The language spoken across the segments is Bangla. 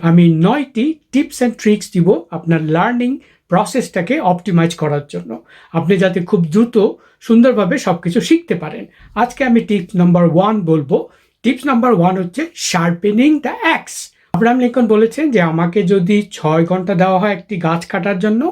আমি 9টি টিপস অ্যান্ড ট্রিক্স দিব আপনার লার্নিং প্রসেসটাকে অপটিমাইজ করার জন্য, আপনি যাতে খুব দ্রুত সুন্দরভাবে সবকিছু শিখতে পারেন। আজকে আমি টিপস নাম্বার 1 বলবো। টিপস নাম্বার 1 হচ্ছে শার্পেনিং দ্য অ্যাক্স। আব্রাহাম লিঙ্কন বলেছেন যে আমাকে যদি 6 ঘন্টা দেওয়া হয় একটি গাছ কাটার জন্য,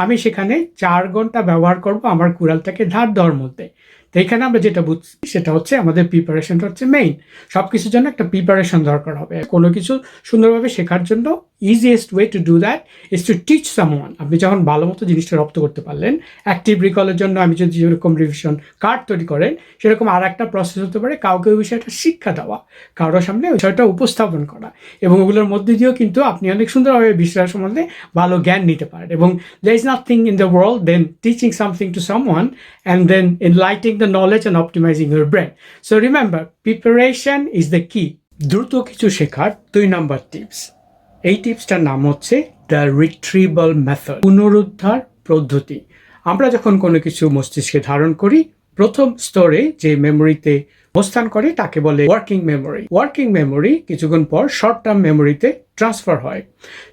আমি সেখানে 4 ঘন্টা ব্যবহার করব আমার কুড়ালটাকে ধার দেওয়ার মধ্যে। তো এখানে আমরা যেটা বুঝছি সেটা হচ্ছে আমাদের প্রিপারেশনটা হচ্ছে মেইন। সব কিছুর জন্য একটা প্রিপারেশন দরকার হবে। কোনো কিছু সুন্দরভাবে শেখার জন্য easiest way to do that is to teach someone. আপনি যখন ভালো মতো জিনিসটা রপ্ত করতে পারলেন, অ্যাক্টিভ রিকলের জন্য আমি যদি যেরকম রিভিশন কার্ড তৈরি করেন, সেরকম আর একটা প্রসেস হতে পারে কাউকে ওই বিষয়টা শিক্ষা দেওয়া, কারোর সামনে ওই বিষয়টা উপস্থাপন করা, এবং ওগুলোর মধ্যে দিয়েও কিন্তু আপনি অনেক সুন্দরভাবে বিষয়ের সম্বন্ধে ভালো জ্ঞান নিতে পারেন। এবং there is nothing in the world than teaching something to someone and then enlightening the knowledge and optimizing your brain. So remember, preparation is the key. দ্রুত কিছু শেখার 2 নাম্বার টিপস। এই টিপসটার নাম হচ্ছে দ্য রিট্রিভাল মেথড, পুনরুদ্ধার পদ্ধতি। আমরা যখন কোনো কিছু মস্তিষ্কে ধারণ করি, প্রথম স্তরে যে মেমোরিতে অবস্থান করে তাকে বলে ওয়ার্কিং মেমোরি। ওয়ার্কিং মেমোরি কিছুক্ষণ পর শর্ট টার্ম মেমোরিতে ট্রান্সফার হয়।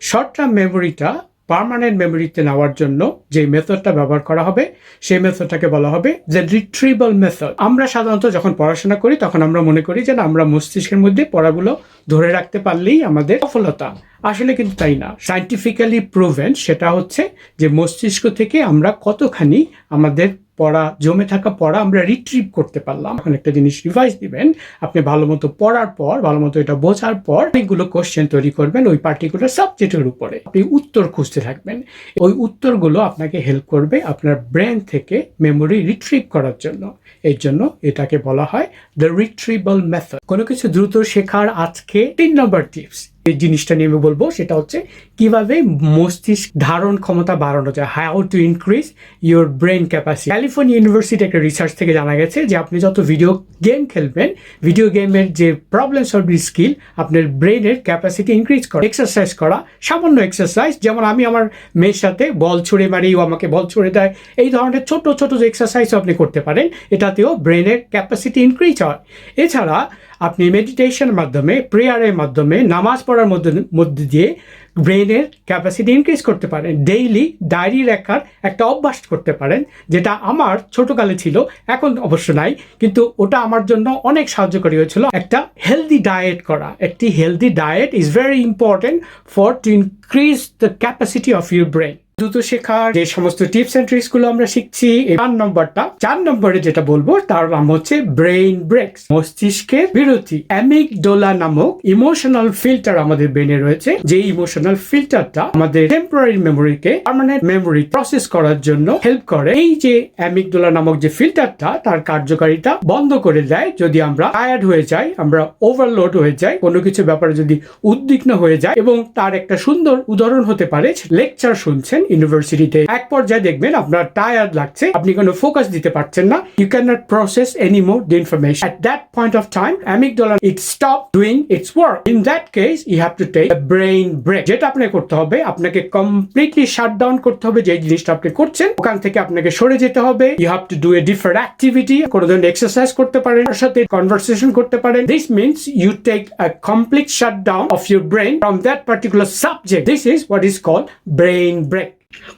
শর্ট টার্ম মেমোরিটা পার্মানেন্ট মেমোরিতে নেওয়ার জন্য যে মেথডটা ব্যবহার করা হবে, সেই মেথডটাকে বলা হবে দ্য রিট্রিভাল মেথড। আমরা সাধারণত যখন পড়াশোনা করি তখন আমরা মনে করি যে আমরা মস্তিষ্কের মধ্যে পড়াগুলো ধরে রাখতে পারলেই আমাদের সফলতা। আসলে কিন্তু তাই না। সায়েন্টিফিক্যালি প্রুভেন সেটা হচ্ছে যে মস্তিষ্ক থেকে আমরা কতখানি আমাদের পড়া, জমে থাকা পড়া আমরা রিট্রিভ করতে পারলাম। এখন একটা জিনিস রিভাইজ দিবেন, আপনি ভালো মতো পড়ার পর, ভালো মতো এটা বোঝার পর অনেকগুলো কোশ্চেন তৈরি করবেন ওই পার্টিকুলার সাবজেক্টের উপরে। আপনি উত্তর খুঁজতে থাকবেন। ওই উত্তরগুলো আপনাকে হেল্প করবে আপনার ব্রেন থেকে মেমোরি রিট্রিভ করার জন্য। এর জন্য এটাকে বলা হয় দ্য রিট্রিভাল মেথড। কোনো কিছু দ্রুত শেখার আজকে 3 নম্বর টিপস এই জিনিসটা নিয়ে আমি বলবো, সেটা হচ্ছে কিভাবে মস্তিষ্ক ধারণ ক্ষমতা বাড়ানো যায়, how to increase your brain capacity. California university একটা রিসার্চ থেকে জানা গেছে যে আপনি যত ভিডিও গেম খেলবেন, ভিডিও গেমের যে প্রবলেম সলভিং স্কিল, আপনার ব্রেনের ক্যাপাসিটি ইনক্রিজ করে। এক্সারসাইজ করা, সামান্য এক্সারসাইজ, যেমন আমি আমার মেয়ের সাথে বল ছুঁড়ে মারি, ও আমাকে বল ছুঁড়ে দেয়, এই ধরনের ছোট ছোট যে এক্সারসাইজ আপনি করতে পারেন, এটাতেও ব্রেনের ক্যাপাসিটি ইনক্রিজ হয়। এছাড়া আপনি মেডিটেশনের মাধ্যমে, প্রেয়ারের মাধ্যমে, নামাজ পড়ার মধ্যে দিয়ে ব্রেনের ক্যাপাসিটি ইনক্রিজ করতে পারেন। ডেইলি ডায়েরি লেখার একটা অভ্যাস করতে পারেন, যেটা আমার ছোটকালে ছিল, এখন অবশ্য নাই, কিন্তু ওটা আমার জন্য অনেক সাহায্যকারী হয়েছিল। একটা হেলদি ডায়েট করা, একটি healthy diet is very important for to increase the capacity of your brain. দ্রুত শেখার যে সমস্ত টিপস অ্যান্ড ট্রিক্স গুলো আমরা শিখছি, 4 নম্বরে যেটা বলবো তার নাম হচ্ছে ব্রেইন ব্রেকস, মস্তিষ্কের বিরতি। অ্যামিগডোলা নামক ইমোশনাল ফিল্টার আমাদের ব্রেনে রয়েছে, যে ইমোশনাল ফিল্টারটা আমাদের টেম্পোরারি মেমোরিকে পার্মানেন্ট মেমোরি প্রসেস করার জন্য হেল্প করে। এই যে অ্যামিগডোলা নামক যে ফিল্টারটা, তার কার্যকারিতা বন্ধ করে দেয় যদি আমরা টায়ার্ড হয়ে যাই, আমরা ওভারলোড হয়ে যাই, কোনো কিছু ব্যাপারে যদি উদ্বিগ্ন হয়ে যায়। এবং তার একটা সুন্দর উদাহরণ হতে পারে, লেকচার শুনছেন ইউনিভার্সিটিতে, এক পর্যায়ে দেখবেন আপনার টায়ার্ড লাগছে, আপনি কোনো ফোকাস দিতে পারছেন না, you can not process any more the information. At that point of time amygdala it stop doing its work. In that case you have to take a brain break. যেটা আপনাকে করতে হবে, আপনাকে কমপ্লিটলি শাট ডাউন করতে হবে যে জিনিসটা আপনি করছেন, ওখান থেকে আপনাকে সরে যেতে হবে। You have to do a different activity, কোনো ধরনের এক্সারসাইজ করতে পারেন, তার সাথে কনভারসেশন করতে পারেন। This means you take a complete shut down of your brain from that particular subject. This is what is called brain break.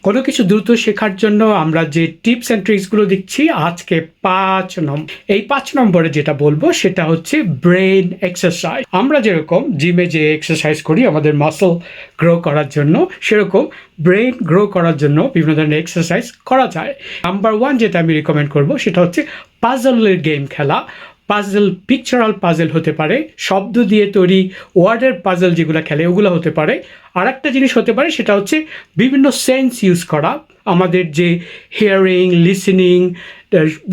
কোনো কিছু দ্রুত শেখার জন্য আমরা যে টিপস অ্যান্ড ট্রিক্সগুলো দিচ্ছি আজকে 5 নম্বর। এই 5 নম্বরে যেটা বলবো সেটা হচ্ছে ব্রেন এক্সারসাইজ। আমরা যেরকম জিমে যে এক্সারসাইজ করি আমাদের মাসল গ্রো করার জন্য, সেরকম ব্রেন গ্রো করার জন্য বিভিন্ন ধরনের এক্সারসাইজ করা যায়। নাম্বার 1 যেটা আমি রিকমেন্ড করবো সেটা হচ্ছে পাজলের গেম খেলা। পাজল, পিকচারাল পাজল হতে পারে, শব্দ দিয়ে তৈরি ওয়ার্ডের পাজল যেগুলো খেলে ওগুলো হতে পারে। আর একটা জিনিস হতে পারে সেটা হচ্ছে বিভিন্ন সেন্স ইউজ করা, আমাদের যে হিয়ারিং, লিসেনিং,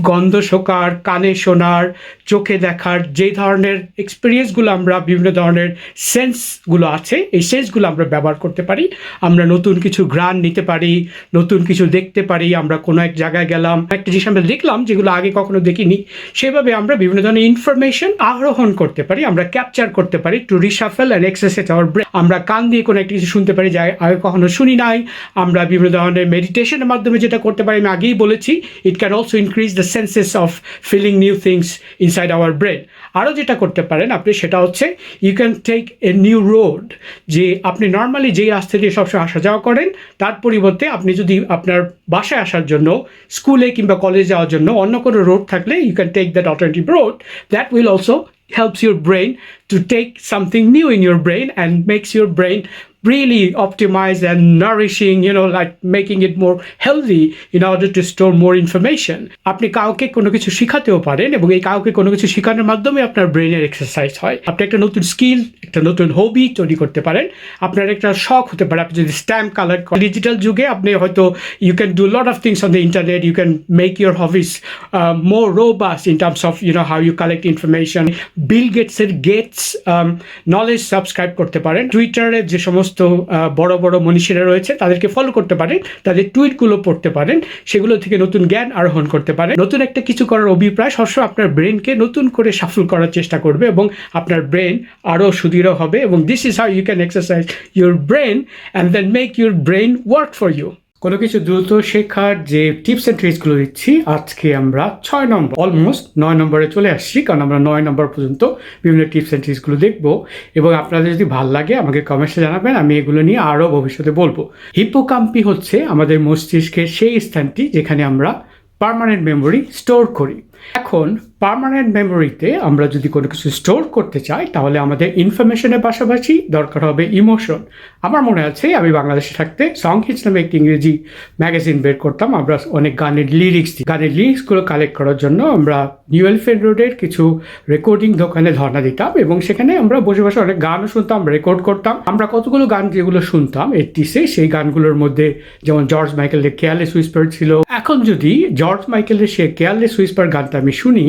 গন্ধ শোকার, কানে শোনার, চোখে দেখার যে ধরনের এক্সপিরিয়েন্সগুলো আমরা, বিভিন্ন ধরনের সেন্সগুলো আছে, এই সেন্সগুলো আমরা ব্যবহার করতে পারি। আমরা নতুন কিছু ঘ্রাণ নিতে পারি, নতুন কিছু দেখতে পারি। আমরা কোনো এক জায়গায় গেলাম, একটা জিনিস আমরা দেখলাম যেগুলো আগে কখনো দেখিনি, সেভাবে আমরা বিভিন্ন ধরনের ইনফরমেশন আহরণ করতে পারি, আমরা ক্যাপচার করতে পারি to reshuffle and exercise our brain. আমরা কান দিয়ে কোনো একটা কিছু শুনতে পারি যা আগে কখনো শুনি নাই। আমরা বিভিন্ন ধরনের মেডিটেশনের মাধ্যমে যেটা করতে পারি, আমি আগেই বলেছি, it can also increase the senses of feeling new things inside our brain. আরও যেটা করতে পারেন আপনি সেটা হচ্ছে you can take a new road, যে আপনি নর্মালি যেই রাস্তা দিয়ে সবসময় আসা যাওয়া করেন তার পরিবর্তে আপনি যদি আপনার বাসায় আসার জন্য, স্কুলে কিংবা কলেজে যাওয়ার জন্য অন্য কোনো রোড থাকলে you can take that alternative road. That will also helps your brain to take something new in your brain and makes your brain really optimized and nourishing, like making it more healthy in order to store more information. আপনি কাউকে কোনো কিছু শেখাতেও পারেন এবং এই কাউকে কোনো কিছু শেখানোর মাধ্যমে আপনার ব্রেনের এক্সারসাইজ হয়। আপনি একটা নতুন স্কিল, একটা নতুন হবি তৈরি করতে পারেন। আপনার একটা শখ হতে পারে, আপনি যদি স্ট্যাম্প কালেক্ট করেন। ডিজিটাল যুগে আপনি হয়তো you can do lot of things on the internet, you can make your hobbies more robust in terms of how you collect information. Bill গেটসের নলেজ সাবস্ক্রাইব করতে পারেন। টুইটারে যে সমস্ত বড় বড় মনীষীরা রয়েছে তাদেরকে ফলো করতে পারেন, তাদের টুইটগুলো পড়তে পারেন, সেগুলো থেকে নতুন জ্ঞান আরোহণ করতে পারেন। নতুন একটা কিছু করার অভিপ্রায় সবসময় আপনার ব্রেনকে নতুন করে সাফল করার চেষ্টা করবে এবং আপনার ব্রেন আরও সুদৃঢ় হবে। এবং this is how you can exercise your brain and then make your brain work for you. কোনো কিছু দ্রুত শেখার যে টিপস অ্যান্ড ট্রিক্সগুলো দিচ্ছি, আজকে আমরা 6 নম্বর, অলমোস্ট 9 নম্বরে চলে আসছি, কারণ আমরা 9 নম্বর পর্যন্ত বিভিন্ন টিপস অ্যান্ড ট্রিক্সগুলো দেখবো। এবং আপনাদের যদি ভালো লাগে আমাকে কমেন্টসে জানাবেন, আমি এগুলো নিয়ে আরও ভবিষ্যতে বলবো। হিপোক্যাম্পি হচ্ছে আমাদের মস্তিষ্কের সেই স্থানটি যেখানে আমরা পার্মানেন্ট মেমোরি স্টোর করি। এখন পার্মানেন্ট মেমোরিতে আমরা যদি কোনো কিছু স্টোর করতে চাই তাহলে আমাদের ইনফরমেশনের পাশাপাশি দরকার হবে ইমোশন। আমার মনে আছে আমি বাংলাদেশে থাকতে সং হিটস নামে একটি ইংরেজি ম্যাগাজিন বের করতাম। আমরা অনেক গানের লিরিক্সগুলো কালেক্ট করার জন্য আমরা নিউ এলিফ্যান্ট রোডের কিছু রেকর্ডিং দোকানে ধর্ণা দিতাম এবং সেখানে আমরা বসে বসে অনেক গানও শুনতাম, রেকর্ড করতাম। আমরা কতগুলো গান যেগুলো শুনতাম 80s, সেই গানগুলোর মধ্যে যেমন জর্জ মাইকেলের কেয়ারলেস হুইসপার ছিল। এখন যদি জর্জ মাইকেলের সে কেয়ারলেস হুইসপার গানটা আমি শুনি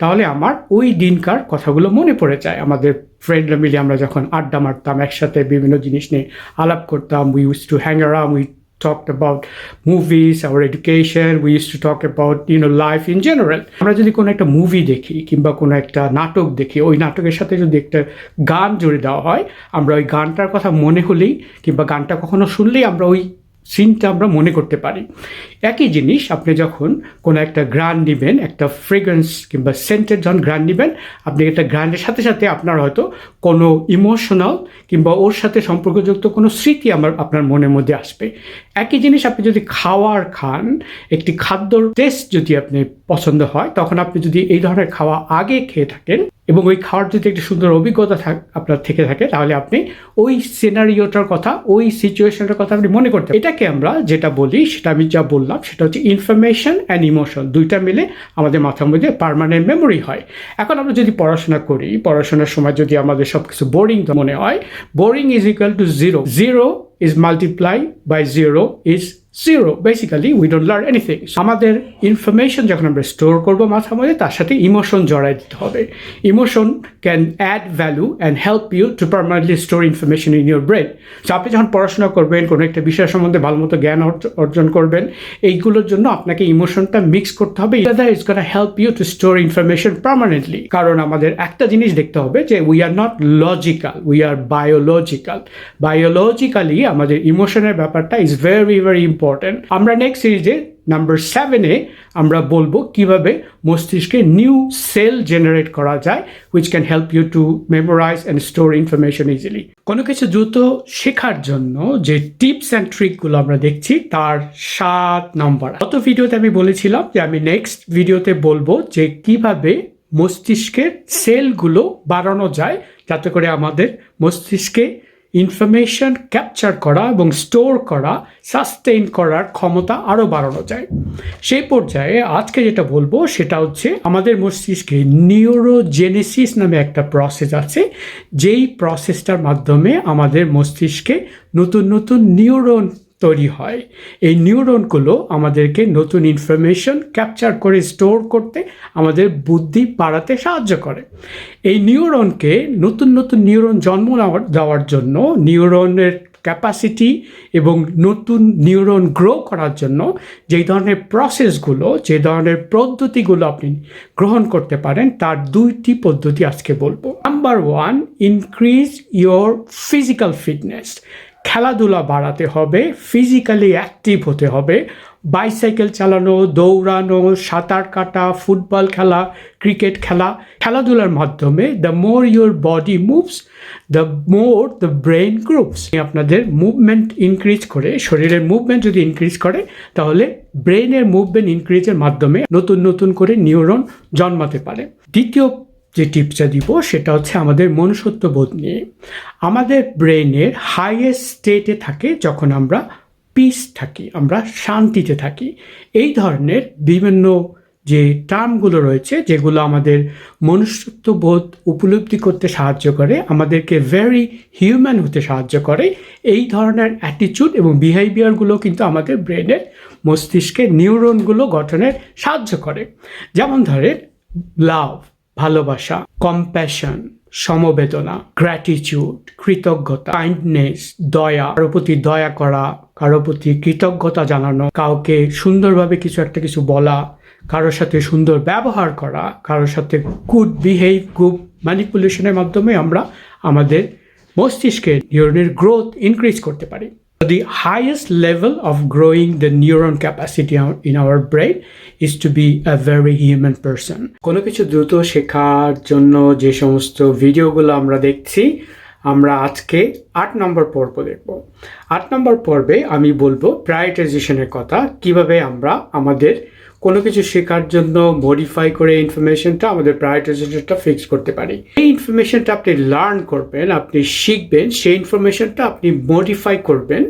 তাহলে আমার ওই দিনকার কথাগুলো মনে পড়ে যায়। আমাদের ফ্রেন্ডরা মিলে আমরা যখন আড্ডা মারতাম, একসাথে বিভিন্ন জিনিস নিয়ে আলাপ করতাম, we use to hang around, we talked about movies, our education, we used to talk about life in general. আমরা যদি কোনো একটা মুভি দেখি কিংবা কোনো একটা নাটক দেখি, ওই নাটকের সাথে যদি একটা গান জুড়ে দেওয়া হয়, আমরা ওই গানটার কথা মনে হলেই কিংবা গানটা কখনো শুনলেই আমরা ওই সিনটা আমরা মনে করতে পারি। একই জিনিস আপনি যখন কোনো একটা গ্রান নেবেন, একটা ফ্রেগ্রেন্স কিংবা সেন্টেড যখন গ্রান নেবেন, আপনি একটা গ্রানের সাথে সাথে আপনার হয়তো কোনো ইমোশনাল কিংবা ওর সাথে সম্পর্কযুক্ত কোনো স্মৃতি আপনার মনের মধ্যে আসবে। একই জিনিস আপনি যদি খাওয়ার খান, একটি খাদ্যর টেস্ট যদি আপনি পছন্দ হয়, তখন আপনি যদি এই ধরনের খাওয়া আগে খেয়ে থাকেন এবং ওই খাওয়ার যদি একটি সুন্দর অভিজ্ঞতা আপনার থেকে থাকে তাহলে আপনি ওই সিনারিওটার কথা, ওই সিচুয়েশনটার কথা আপনি মনে করতে। এটাকে আমরা যেটা বলি, সেটা আমি যা বললাম সেটা হচ্ছে ইনফরমেশন অ্যান্ড ইমোশন, দুইটা মিলে আমাদের মাথার মধ্যে পার্মানেন্ট মেমোরি হয়। এখন আমরা যদি পড়াশোনা করি, পড়াশোনার সময় যদি আমাদের সব কিছু বোরিং মনে হয়, boring is equal to zero, zero is multiplied by 0 is 0. Basically, we don't learn anything. আমাদের ইনফরমেশন যখন আমরা স্টোর করবো মাথার মধ্যে, তার সাথে ইমোশন জড়াই দিতে হবে। Emotion can add value and help you to permanently store information in your brain. So আপনি যখন পড়াশোনা করবেন, কোনো একটা বিষয় সম্বন্ধে ভালো মতো জ্ঞান অর্জন করবেন, এইগুলোর জন্য আপনাকে ইমোশনটা মিক্স করতে হবে। It's gonna help you to store information permanently. কারণ আমাদের একটা জিনিস দেখতে হবে যে we are not logical, we are biological. Biologically আমাদের ইমোশনের ব্যাপারটা ইজ ভেরি ভেরি ইম্পর্টেন্ট। আমরা নেক্সট সিরিজে নাম্বার 7-এ আমরা বলবো কিভাবে মস্তিষ্কে নিউ সেল জেনারেট করা যায়, which can help you to memorize and store information easily. কোনো কিছু দ্রুত শেখার জন্য যে টিপস অ্যান্ড ট্রিকগুলো আমরা দেখছি তার 7 নম্বর। গত ভিডিওতে আমি বলেছিলাম যে আমি নেক্সট ভিডিওতে বলবো যে কিভাবে মস্তিষ্কের সেলগুলো বাড়ানো যায় যাতে করে আমাদের মস্তিষ্কে ইনফরমেশন ক্যাপচার করা এবং স্টোর করা, সাস্টেইন করার ক্ষমতা আরও বাড়ানো যায়। সেই পর্যায়ে আজকে যেটা বলবো সেটা হচ্ছে আমাদের মস্তিষ্কে নিউরোজেনেসিস নামে একটা প্রসেস আছে, যেই প্রসেসটার মাধ্যমে আমাদের মস্তিষ্কে নতুন নতুন নিউরন তৈরি হয়। এই নিউরনগুলো আমাদেরকে নতুন ইনফরমেশন ক্যাপচার করে স্টোর করতে, আমাদের বুদ্ধি বাড়াতে সাহায্য করে। এই নিউরনকে নতুন নতুন নিউরন জন্ম দেওয়ার জন্য, নিউরনের ক্যাপাসিটি এবং নতুন নিউরন গ্রো করার জন্য যেই ধরনের প্রসেসগুলো, যে ধরনের পদ্ধতিগুলো আপনি গ্রহণ করতে পারেন, তার 2টি পদ্ধতি আজকে বলবো। Number 1, increase your physical fitness. খেলাধুলা বাড়াতে হবে, ফিজিক্যালি অ্যাক্টিভ হতে হবে, বাইসাইকেল চালানো, দৌড়ানো, সাঁতার কাটা, ফুটবল খেলা, ক্রিকেট খেলা। খেলাধুলার মাধ্যমে the more your body moves, the more the brain groves. আপনাদের মুভমেন্ট ইনক্রিজ করে, শরীরের মুভমেন্ট যদি ইনক্রিজ করে, তাহলে ব্রেনের মুভমেন্ট ইনক্রিজের মাধ্যমে নতুন নতুন করে নিউরন জন্মাতে পারে। দ্বিতীয় যে টিপসটা দিব সেটা হচ্ছে আমাদের মনুষ্যত্ববোধ নিয়ে। আমাদের ব্রেনের হাইয়েস্ট স্টেটে থাকে যখন আমরা পিস থাকি, আমরা শান্তিতে থাকি। এই ধরনের বিভিন্ন যে টার্মগুলো রয়েছে যেগুলো আমাদের মনুষ্যত্ববোধ উপলব্ধি করতে সাহায্য করে, আমাদেরকে ভেরি হিউম্যান হতে সাহায্য করে, এই ধরনের অ্যাটিটিউড এবং বিহেভিয়ারগুলো কিন্তু আমাদের ব্রেনের মস্তিষ্কের নিউরনগুলো গঠনের সাহায্য করে। যেমন ধরেন লাভ, ভালোবাসা, কম্প্যাশন, সমবেদনা, গ্র্যাটিটিউড, কৃতজ্ঞতা, কাইন্ডনেস, দয়া, কারো প্রতি দয়া করা, কারো প্রতি কৃতজ্ঞতা জানানো, কাউকে সুন্দরভাবে কিছু বলা, কারোর সাথে সুন্দর ব্যবহার করা, কারোর সাথে গুড বিহেভ, গুড ম্যানিপুলেশনের মাধ্যমে আমরা আমাদের মস্তিষ্কের নিউরনের গ্রোথ ইনক্রিজ করতে পারি। The highest level of growing the neuron capacity in our brain is to be a very human person. কোনো কিছু দ্রুত শেখার জন্য যে সমস্ত ভিডিওগুলো আমরা দেখছি, আমরা আজকে 8 নম্বর পর্ব দেখব। 8 নম্বর পর্বে আমি বলবো প্রায়োরিটাইজেশনের কথা, কিভাবে আমরা আমাদের কোনো কিছু শেখার জন্য মডিফাই করে ইনফরমেশনটা, আমাদের প্রায়োরিটাইজেশনটা ফিক্স করতে পারি। এই ইনফরমেশনটা আপনি লার্ন করবেন, আপনি শিখবেন, সেই ইনফরমেশনটা আপনি মডিফাই করবেন,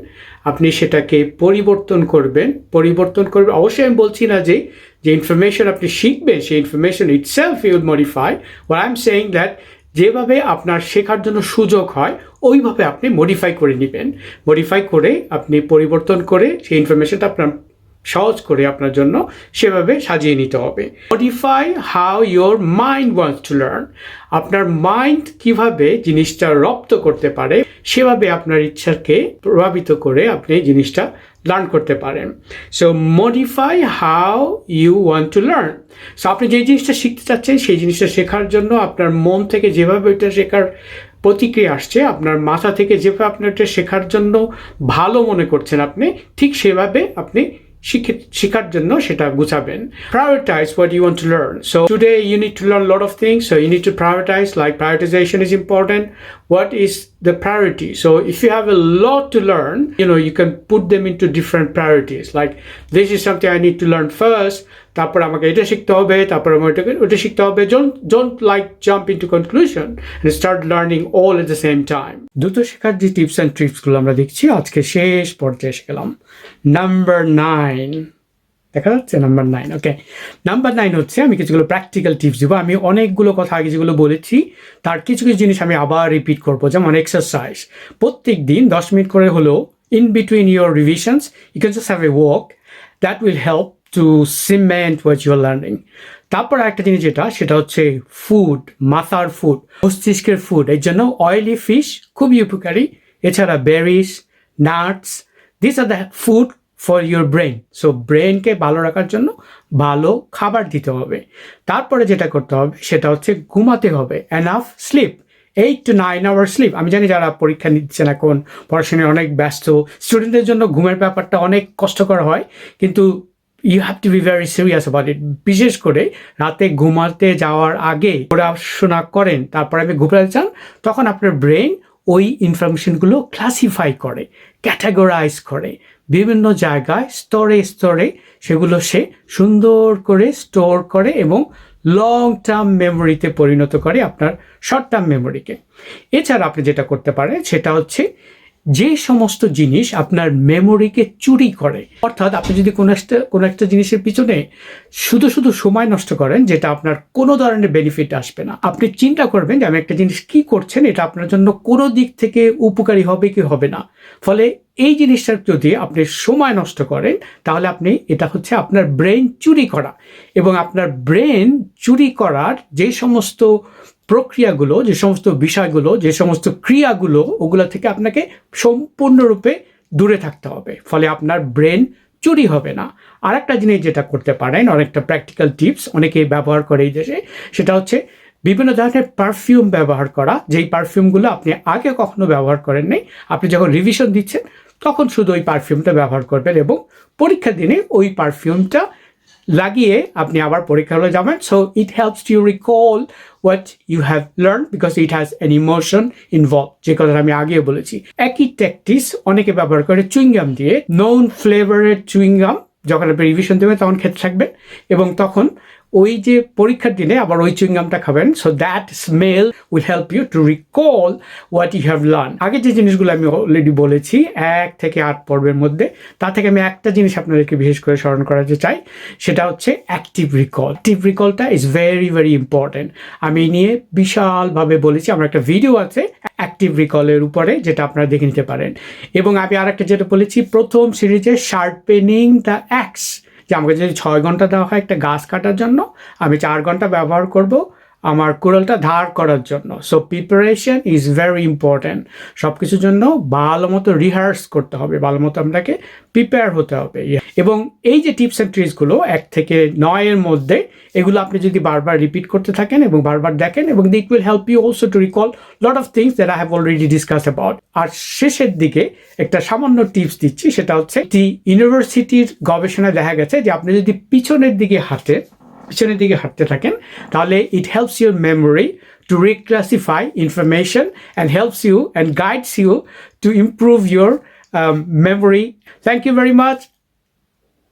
আপনি সেটাকে পরিবর্তন করবেন। অবশ্যই আমি বলছি না যে ইনফরমেশন আপনি শিখবেন সেই information itself you will modify. What I am saying that যেভাবে আপনার শেখার জন্য সুযোগ হয় ওইভাবে আপনি মডিফাই করে নেবেন। মডিফাই করে আপনি পরিবর্তন করে সেই ইনফরমেশনটা আপনার সহজ করে আপনার জন্য সেভাবে সাজিয়ে নিতে হবে। Modify how your mind wants to learn. আপনার মাইন্ড কিভাবে জিনিসটা রপ্ত করতে পারে সেভাবে আপনার ইচ্ছাকে প্রভাবিত করে আপনি জিনিসটা লার্ন করতে পারেন। So modify how you want to learn. So আপনি যে জিনিসটা শিখতে চাচ্ছেন সেই জিনিসটা শেখার জন্য আপনার মন থেকে যেভাবে ওইটা শেখার প্রতিক্রিয়া আসছে, আপনার মাথা থেকে যেভাবে আপনার এটা শেখার জন্য ভালো মনে করছেন আপনি, ঠিক সেভাবে আপনি শেখার জন্য সেটা গুছাবেন। Prioritize what you want to learn. So today you need to learn a lot of things. So you need to prioritize, like prioritization is important. What is the priority? So if you have a lot to learn, you can put them into different priorities. Like this is something I need to learn first. তারপর আমাকে এটা শিখতে হবে, তারপর আমাকে ওটা শিখতে হবে। Don't like jump into conclusion and start learning all at the same time. দ্রুত শেখার যে টিপস অ্যান্ড ট্রিক্সগুলো আমরা দেখছি, আজকে শেষ পর্যায়ে এসে গেলাম। নাম্বার 9 দেখা যাচ্ছে, নাম্বার 9। ওকে, নাম্বার 9 হচ্ছে আমি কিছুগুলো প্র্যাকটিক্যাল টিপস দিব। আমি অনেকগুলো কথা আগে যেগুলো বলেছি তার কিছু জিনিস আমি আবার রিপিট করবো। যেমন এক্সারসাইজ, প্রত্যেক দিন 10 মিনিট করে হলেও in between your revisions you can just have a walk. That will help to cement what you are learning. তারপর একটা জিনিস সেটা হচ্ছে ফুড, মাথার ফুড, মস্তিষ্কের ফুড। এর জন্য অয়েলি ফিশ খুবই উপকারী। এছাড়া berries, nuts, this are the food for your brain. So ব্রেনকে ভালো রাখার জন্য ভালো খাবার দিতে হবে। তারপরে যেটা করতে হবে সেটা হচ্ছে ঘুমাতে হবে, enough sleep, 8 to 9 hours sleep. আমি জানি যারা পরীক্ষা নিচ্ছেন এখন, পড়াশোনায় অনেক ব্যস্ত, স্টুডেন্টদের জন্য ঘুমের ব্যাপারটা অনেক কষ্টকর হয়, কিন্তু you have to be very serious about it. বিশেষ করে রাতে ঘুমাতে যাওয়ার আগে পড়াশোনা করেন, তারপরে আপনি ঘুমাতে চান, তখন আপনার ব্রেন ওই ইনফরমেশনগুলো ক্লাসিফাই করে, ক্যাটাগরাইজ করে, বিভিন্ন জায়গায় স্তরে স্তরে সেগুলো সে সুন্দর করে স্টোর করে এবং লং টার্ম মেমোরিতে পরিণত করে আপনার শর্ট টার্ম মেমোরিকে। এছাড়া আপনি যেটা করতে পারেন সেটা হচ্ছে যে সমস্ত জিনিস আপনার মেমোরিকে চুরি করে, অর্থাৎ আপনি যদি কোনো একটা জিনিসের পিছনে শুধু সময় নষ্ট করেন যেটা আপনার কোনো ধরনের বেনিফিট আসবে না, আপনি চিন্তা করবেন যে আমি একটা জিনিস কি করছেন, এটা আপনার জন্য কোনো দিক থেকে উপকারী হবে কি হবে না। ফলে এই জিনিসটার যদি আপনি সময় নষ্ট করেন তাহলে এটা হচ্ছে আপনার ব্রেন চুরি করা। এবং আপনার ব্রেন চুরি করার যে সমস্ত প্রক্রিয়াগুলো, যে সমস্ত বিষয়গুলো, যে সমস্ত ক্রিয়াগুলো, ওগুলো থেকে আপনাকে সম্পূর্ণরূপে দূরে থাকতে হবে। ফলে আপনার ব্রেন চুরি হবে না। আর একটা জিনিস যেটা করতে পারেন, অনেকটা প্র্যাকটিক্যাল টিপস অনেকেই ব্যবহার করে এই দেশে, সেটা হচ্ছে বিভিন্ন ধরনের পারফিউম ব্যবহার করা, যেই পারফিউমগুলো আপনি আগে কখনো ব্যবহার করেন নাই, আপনি যখন রিভিশন দিচ্ছেন তখন শুধু ওই পারফিউমটা ব্যবহার করবেন এবং পরীক্ষার দিনে ওই পারফিউমটা লাগিয়ে আপনি আবার পরীক্ষা হলে যাবেন। So it helps to recall what you have learn because it has an emotion involve, যে কথাটা আমি আগেও বলেছি। একই ট্যাকটিস অনেকে ব্যবহার করে চুইংগাম দিয়ে, নোন ফ্লেভারের চুইংগাম যখন আপনি রিভিশন দেবেন তখন খেতে থাকবেন এবং তখন ওই যে পরীক্ষার দিনে আবার ওই চুইংগামটা খাবেন। So that smell will help you to recall what you have learn. আগে যে জিনিসগুলো আমি অলরেডি বলেছি 1 থেকে 8 পর্বের মধ্যে, তা থেকে আমি একটা জিনিস আপনাদেরকে বিশেষ করে স্মরণ করাতে চাই, সেটা হচ্ছে অ্যাক্টিভ রিকল। অ্যাক্টিভ রিকলটা ইজ ভেরি ভেরি ইম্পর্টেন্ট। আমি নিয়ে বিশালভাবে বলেছি, আমার একটা ভিডিও আছে অ্যাক্টিভ রিকলের উপরে, যেটা আপনারা দেখে নিতে পারেন। এবং আমি আরেকটা যেটা বলেছি প্রথম সিরিজে, শার্পেনিং দ্য অ্যাক্স, যে আমাকে যদি 6 ঘন্টা দেওয়া হয় একটা গাছ কাটার জন্য, আমি 4 ঘন্টা ব্যবহার করব আমার কুড়ালটা ধার করার জন্য। So preparation is very important. সব কিছুর জন্য ভালো মতো রিহার্স করতে হবে, ভালো মতো আপনাকে প্রিপেয়ার হতে হবে। এবং এই যে টিপস অ্যান্ড ট্রিক্সগুলো 1 থেকে 9 মধ্যে, এগুলো আপনি যদি বারবার রিপিট করতে থাকেন এবং বারবার দেখেন, এবং it will help you also to recall lot of things that I have already discuss about. আর শেষের দিকে একটা সামান্য টিপস দিচ্ছি, সেটা হচ্ছে ইউনিভার্সিটির গবেষণায় দেখা গেছে যে আপনি যদি পিছনের দিকে হাঁটতে থাকেন, তাহলে it helps your memory to reclassify information and helps you and guides you to improve your memory. Thank you very much.